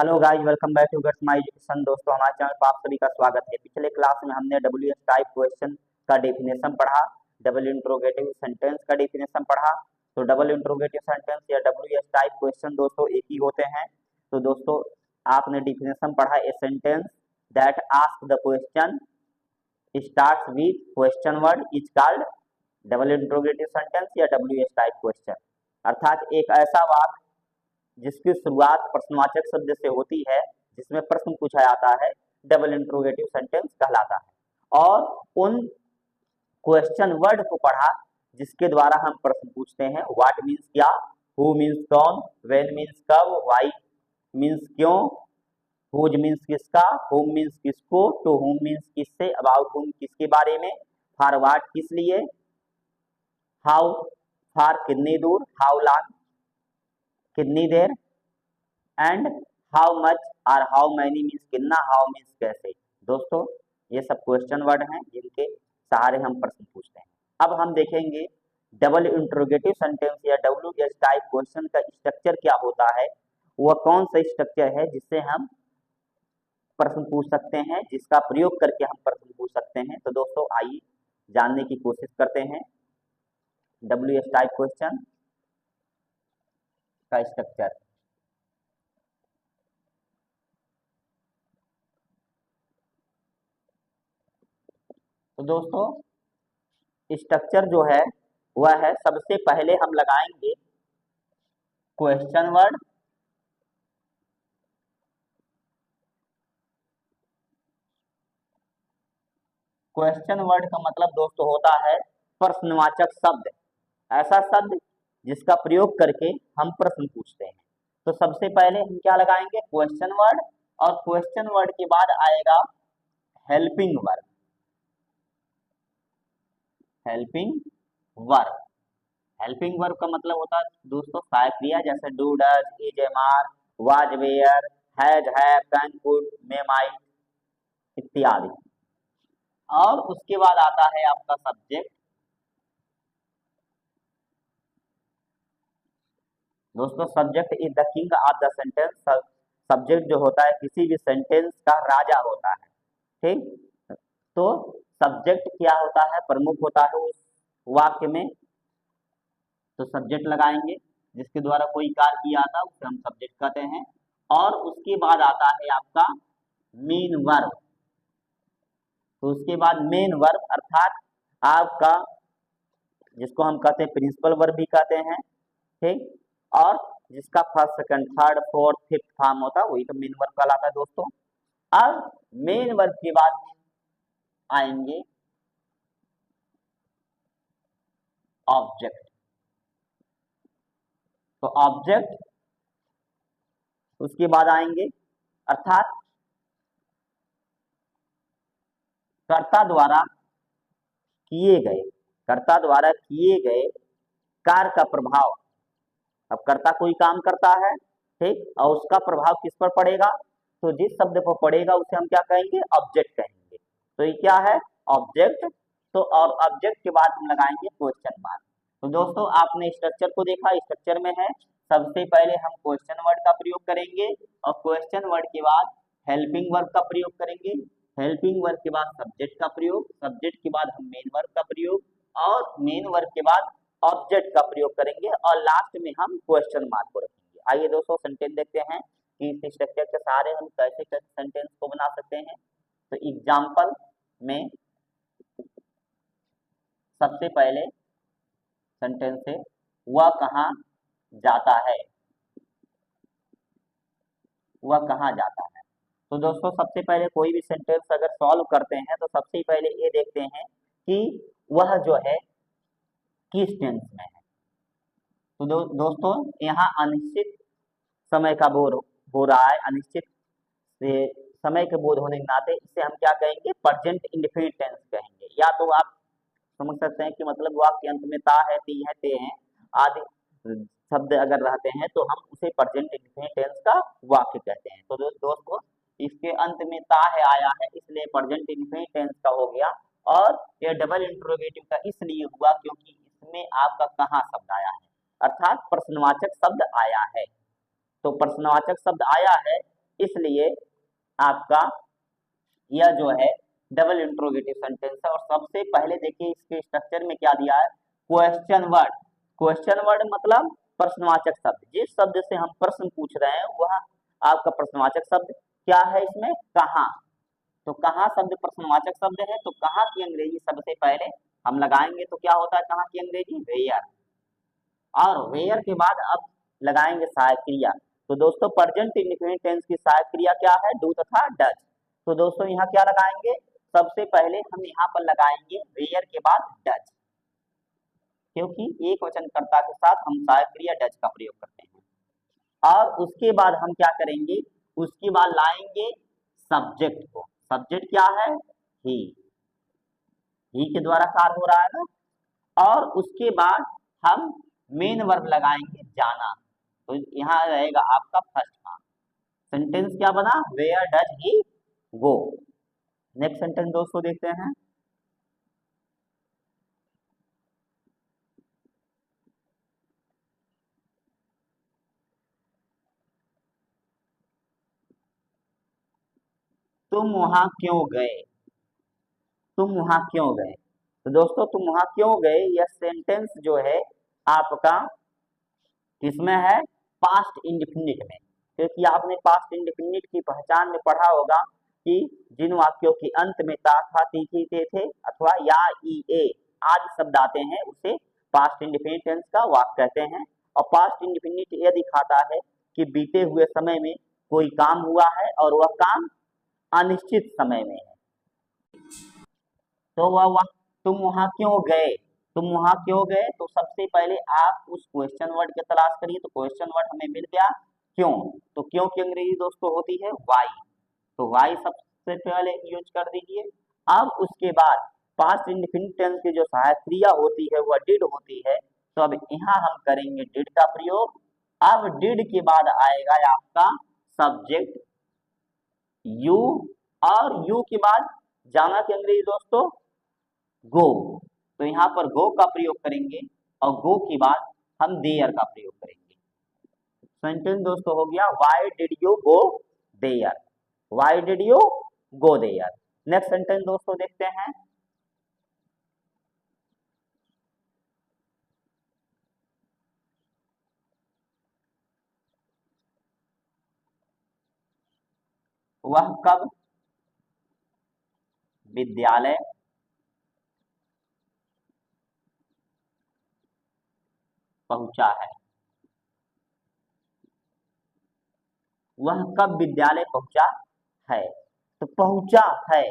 Hello guys, welcome back to Gets My Education. दोस्तों, हमारे channel पर आप सभी का स्वागत है। पिछले क्लास में हमने डब्ल्यू एस टाइप क्वेश्चन का डेफिनेशन पढ़ा, डबल इंट्रोगेटिव सेंटेंस का डेफिनेशन पढ़ा। तो डबल इंट्रोगेटिव सेंटेंस या डब्ल्यू एस टाइप क्वेश्चन दोस्तों एक ही होते हैं। तो दोस्तों, आपने डेफिनेशन पढ़ा, a sentence that ask the question starts with question word is called double interrogative sentence या डब्ल्यू एस टाइप क्वेश्चन। अर्थात एक ऐसा वाक्य जिसकी शुरुआत प्रश्नवाचक शब्द से होती है, जिसमें प्रश्न पूछा जाता है, डबल इंट्रोगेटिव सेंटेंस कहलाता है। और उन क्वेश्चन वर्ड को पढ़ा जिसके द्वारा हम प्रश्न पूछते हैं। व्हाट मीन्स क्या, हु मीन्स कौन, व्हेन मीन्स कब, व्हाई मीन्स क्यों, हुज मीन्स किसका, हुम मीन्स किसको, टू हुम मीन्स किससे, अबाउट हुम किसके बारे में, फॉर व्हाट किस लिए, हाउ फार कितनी दूर, हाउ लॉन्ग कितनी देर, एंड हाउ मच और हाउ मैनी मीन्स कितना, हाउ मीन्स कैसे। दोस्तों, ये सब क्वेश्चन वर्ड हैं जिनके सहारे हम प्रश्न पूछते हैं। अब हम देखेंगे डबल इंट्रोगेटिव सेंटेंस या डब्ल्यू एस टाइप क्वेश्चन का स्ट्रक्चर क्या होता है, वह कौन सा स्ट्रक्चर है जिससे हम प्रश्न पूछ सकते हैं, जिसका प्रयोग करके हम प्रश्न पूछ सकते हैं। तो दोस्तों, आइए जानने की कोशिश करते हैं डब्ल्यू एस टाइप क्वेश्चन का स्ट्रक्चर। तो दोस्तों, स्ट्रक्चर जो है वह है, सबसे पहले हम लगाएंगे क्वेश्चन वर्ड, क्वेश्चन वर्ड का मतलब दोस्तों होता है प्रश्नवाचक शब्द, ऐसा शब्द जिसका प्रयोग करके हम प्रश्न पूछते हैं। तो सबसे पहले हम क्या लगाएंगे, क्वेश्चन वर्ड, और क्वेश्चन वर्ड के बाद आएगा helping verb. Helping verb, helping verb का मतलब होता है दोस्तों सहायक क्रिया, जैसे do, does, is, am are, was, were, has, have, can, could, may, might इत्यादि। और उसके बाद आता है आपका सब्जेक्ट। दोस्तों, subject is the king of the sentence. Subject जो होता है किसी भी सेंटेंस का राजा होता है, ठीक। तो सब्जेक्ट क्या होता है, प्रमुख होता है उस वाक्य में। तो सब्जेक्ट लगाएंगे, जिसके द्वारा कोई कार्य किया था उसे हम सब्जेक्ट कहते हैं। और उसके बाद आता है आपका मेन वर्ब। तो उसके बाद मेन वर्ब अर्थात आपका, जिसको हम कहते हैं प्रिंसिपल वर्ब भी कहते हैं, ठीक। और जिसका first, second, third, fourth, fifth form होता है वही तो मेन वर्ब कहलाता है दोस्तों। अब मेन वर्ब के बाद आएंगे ऑब्जेक्ट। तो ऑब्जेक्ट उसके बाद आएंगे, अर्थात कर्ता द्वारा किए गए, कर्ता द्वारा किए गए कार्य का प्रभाव। अब कर्ता कोई काम करता है, ठीक, और उसका प्रभाव किस पर पड़ेगा, तो जिस शब्द पर पड़ेगा उसे हम क्या कहेंगे, ऑब्जेक्ट कहेंगे। तो ये क्या है, ऑब्जेक्ट। तो और ऑब्जेक्ट के बाद हम लगाएंगे क्वेश्चन मार्क। तो दोस्तों, आपने स्ट्रक्चर को देखा, स्ट्रक्चर में है सबसे पहले हम क्वेश्चन वर्ड का प्रयोग करेंगे, और क्वेश्चन वर्ड के बाद हेल्पिंग वर्ब का प्रयोग करेंगे, हेल्पिंग वर्ब के बाद सब्जेक्ट का प्रयोग, सब्जेक्ट के बाद हम मेन वर्ब का प्रयोग, और मेन वर्ब के बाद ऑब्जेक्ट का प्रयोग करेंगे, और लास्ट में हम क्वेश्चन मार्क को रखेंगे। आइए दोस्तों, सेंटेंस देखते हैं कि इस स्ट्रक्चर के सहारे हम कैसे कैसे सेंटेंस को बना सकते हैं। तो एग्जाम्पल में सबसे पहले सेंटेंस है, वह कहाँ जाता है, वह कहाँ जाता है। तो दोस्तों, सबसे पहले कोई भी सेंटेंस अगर सॉल्व करते हैं तो सबसे पहले ये देखते हैं कि वह जो है किस टेंस में है। तो दोस्तों, यहाँ अनिश्चित समय का बोध हो रहा है, अनिश्चित से समय के बोध होने के नाते इसे हम क्या कहेंगे, प्रेजेंट इंडेफिनिट टेंस कहेंगे। या तो आप समझ सकते हैं कि मतलब वाक्य अंत में ता है, ती है, ते हैं आदि शब्द अगर रहते हैं तो हम उसे प्रेजेंट इंडेफिनिट टेंस का वाक्य कहते हैं। तो दोस्तों, इसके अंत में ता है आया है, इसलिए प्रेजेंट इंडेफिनिट टेंस का हो गया। और यह डबल इंट्रोगेटिव का इसलिए हुआ क्योंकि इसमें आपका कहाँ शब्द आया है, अर्थात प्रश्नवाचक शब्द आया है। तो प्रश्नवाचक शब्द आया है, इसलिए आपका यह जो है डबल इंट्रोगेटिव सेंटेंस है। और सबसे पहले देखिए इसके स्ट्रक्चर में क्या दिया है, क्वेश्चन वर्ड। क्वेश्चन वर्ड मतलब प्रश्नवाचक शब्द। जिस शब्द से हम प्रश्न पूछ रहे हैं वह आपका प्रश्नवाचक शब्द क्या है, इसमें कहाँ। तो कहाँ शब्द प्रश्नवाचक शब्द है, तो कहाँ की अंग्रेजी सबसे पहले हम लगाएंगे तो क्या होता है कहाँ की अंग्रेजी, वेयर। और वेयर के बाद अब लगाएंगे सहायक क्रिया। तो दोस्तों प्रेजेंट इंडेफिनिट टेंस की सहायक क्रिया क्या है, डू तथा डज। तो दोस्तों यहाँ क्या लगाएंगे, सबसे पहले हम यहाँ पर लगाएंगे वेयर के बाद डज, क्योंकि एक वचनकर्ता के साथ हम सहायक क्रिया डज का प्रयोग करते हैं। और उसके बाद हम क्या करेंगे, उसके बाद लाएंगे सब्जेक्ट को। सब्जेक्ट क्या है, ही के द्वारा कार्य हो रहा है ना। और उसके बाद हम मेन वर्ब लगाएंगे जाना। तो यहाँ रहेगा आपका फर्स्ट पार्ट। सेंटेंस क्या बना, where does he go. Next sentence दोस्तों देखते हैं, तुम वहां क्यों गए। तुम वहां क्यों गए। तो दोस्तों तुम वहां क्यों गए, यह सेंटेंस जो है आपका किसमें है, पास्ट इंडेफिनिट में। क्योंकि आपने पास्ट इंडेफिनिट की पहचान में पढ़ा होगा कि जिन वाक्यों के अंत में ता था ती थी ते थे अथवा या ई ए आदि शब्द आते हैं उसे पास्ट इंडेफिनिट टेंस का वाक्य कहते हैं। और पास्ट इंडेफिनिट यह दिखाता है कि बीते हुए समय में कोई काम हुआ है और वह काम अनिश्चित समय में है। तो वह तुम वहां क्यों गए, तुम वहां क्यों गए। तो सबसे पहले आप उस क्वेश्चन वर्ड की तलाश करिए। तो क्वेश्चन वर्ड हमें मिल गया क्यों। तो क्यों की अंग्रेजी दोस्तों होती है वाई। तो वाई सबसे पहले यूज कर दीजिए। अब उसके बाद पास्ट इंडेफिनिट टेंस की जो सहायक क्रिया होती है वह डिड होती है। तो अब यहाँ हम करेंगे डिड का प्रयोग। अब डिड के बाद आएगा आपका सब्जेक्ट यू, और यू के बाद जाना की अंग्रेजी दोस्तों गो। तो यहाँ पर गो का प्रयोग करेंगे और गो के बाद हम देयर का प्रयोग करेंगे। सेंटेंस दोस्तों हो गया why did you go there, why did you go there. Next sentence दोस्तों देखते हैं, वह कब विद्यालय पहुंचा है। वह कब विद्यालय पहुंचा है। तो पहुंचा है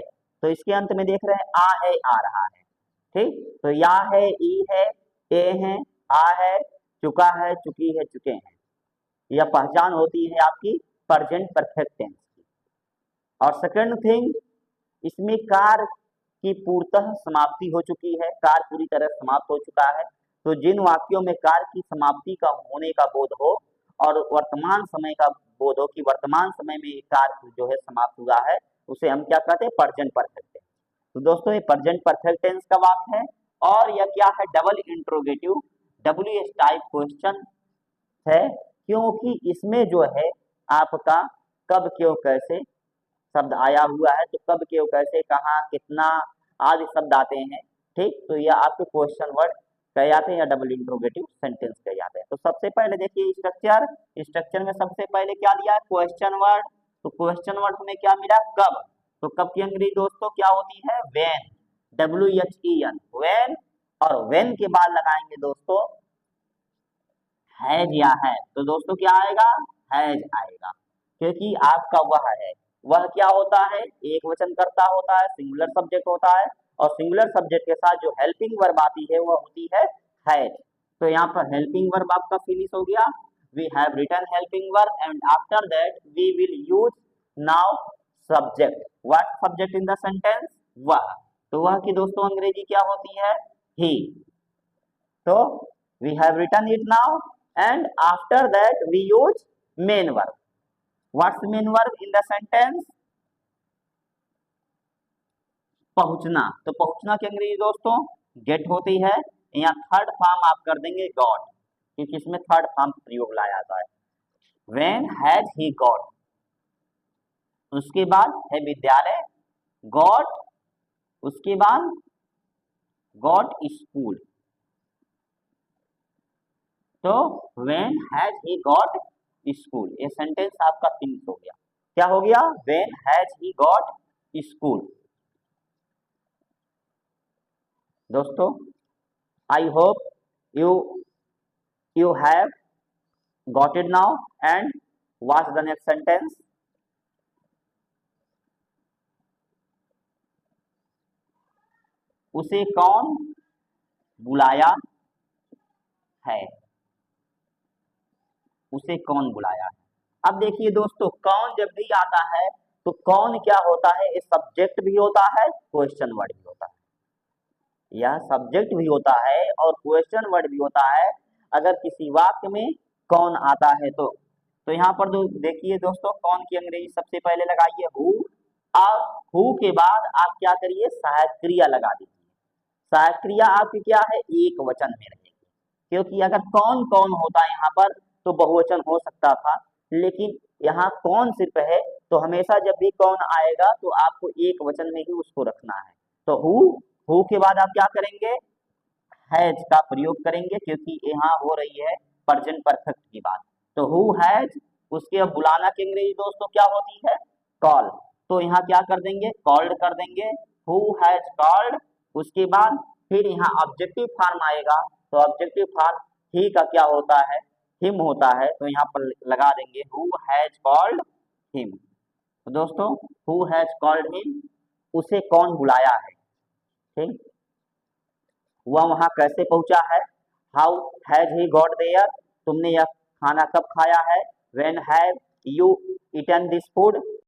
तो इसके अंत में देख रहे हैं आ है, आ रहा है। ठीक, तो या है, ई है, ए है, आ है, चुका है, चुकी है, चुके हैं। यह पहचान होती है आपकी प्रेजेंट परफेक्ट टेंस की। और सेकंड थिंग, इसमें कार की पूर्णतः समाप्ति हो चुकी है, कार पूरी तरह समाप्त हो चुका है। तो जिन वाक्यों में कार की समाप्ति का होने का बोध हो और वर्तमान समय का बोध हो कि वर्तमान समय में कार जो है समाप्त हुआ है, उसे हम क्या कहते हैं, प्रेजेंट परफेक्ट टेंस। तो दोस्तों ये प्रेजेंट परफेक्ट टेंस का वाक्य है। और यह क्या है, double interrogative WH type question है, क्योंकि इसमें जो है आपका कब क्यों कैसे शब्द आया हुआ है। तो कब क्यों कैसे कहाँ कितना आदि शब्द आते हैं। ठीक, तो यह आपके क्वेश्चन वर्ड कहे जाते हैं या डबल इंट्रोगेटिव सेंटेंस कहे जाते हैं। तो सबसे पहले देखिए स्ट्रक्चर, स्ट्रक्चर में सबसे पहले क्या दिया है, क्वेश्चन वर्ड। तो क्वेश्चन वर्ड हमें क्या मिला, कब। तो कब की अंग्रेजी दोस्तों क्या होती है, व्हेन, WHEN, व्हेन। और व्हेन के बाद लगाएंगे दोस्तों हैज या है। तो दोस्तों क्या आएगा, हैज आएगा, क्योंकि आपका वह है, वह क्या होता है, एक वचन करता होता है, सिंगुलर सब्जेक्ट होता है। और सिंगुलर सब्जेक्ट के साथ जो हेल्पिंग वर्ब आती है वह होती है हैज। तो यहाँ पर हेल्पिंग वर्ब आपका फिनिश हो गया। We have written helping verb and after that we will use now subject. What subject in the sentence, वह। तो वह की दोस्तों अंग्रेजी क्या होती है, ही। तो we have written it now and after that we use main verb. What's main verb in the sentence, पहुंचना। तो पहुंचना की अंग्रेजी दोस्तों गेट होती है। यहाँ थर्ड फॉर्म आप कर देंगे गॉट, क्योंकि इसमें थर्ड फॉर्म प्रयोग लाया जाता है। When has he got, उसके बाद है विद्यालय, गॉट, उसके बाद गॉट स्कूल। तो when has he got school, ये सेंटेंस आपका फिनिश हो गया। क्या हो गया? When has he got school. दोस्तों I hope you you have got it now and watch the next sentence. उसे कौन बुलाया है? उसे कौन बुलाया है? अब देखिए दोस्तों, कौन जब भी आता है तो कौन क्या होता है? ये सब्जेक्ट भी होता है, क्वेश्चन वर्ड भी होता है। यह सब्जेक्ट भी होता है और क्वेश्चन वर्ड भी होता है अगर किसी वाक्य में कौन आता है तो यहाँ पर देखिए दोस्तों, कौन की अंग्रेजी सबसे पहले लगाइए हु। अब हु के बाद आप क्या करिए? सहायक क्रिया लगा दीजिए। सहायक क्रिया आपकी क्या है? एक वचन में रहेगी, क्योंकि अगर कौन कौन होता है यहाँ पर तो बहुवचन हो सकता था, लेकिन यहाँ कौन सिर्फ है तो हमेशा जब भी कौन आएगा तो आपको एक वचन में ही उसको रखना है। तो हु के बाद आप क्या करेंगे? हैज का प्रयोग करेंगे, क्योंकि यहाँ हो रही है प्रेजेंट परफेक्ट की बात। तो हु हैज, उसके अब बुलाना की अंग्रेजी दोस्तों क्या होती है? कॉल। तो यहाँ क्या कर देंगे? कॉल्ड कर देंगे, हु हैज कॉल्ड। उसके बाद फिर यहाँ ऑब्जेक्टिव फॉर्म आएगा, तो ऑब्जेक्टिव फॉर्म ही का क्या होता है? हिम होता है, तो यहाँ पर लगा देंगे हु हैज कॉल्ड हिम। तो दोस्तों हु हैज कॉल्ड हिम, उसे कौन बुलाया है? ठीक, वह वहां कैसे पहुंचा है? How has he got there, तुमने यह खाना कब खाया है? When have you eaten this food,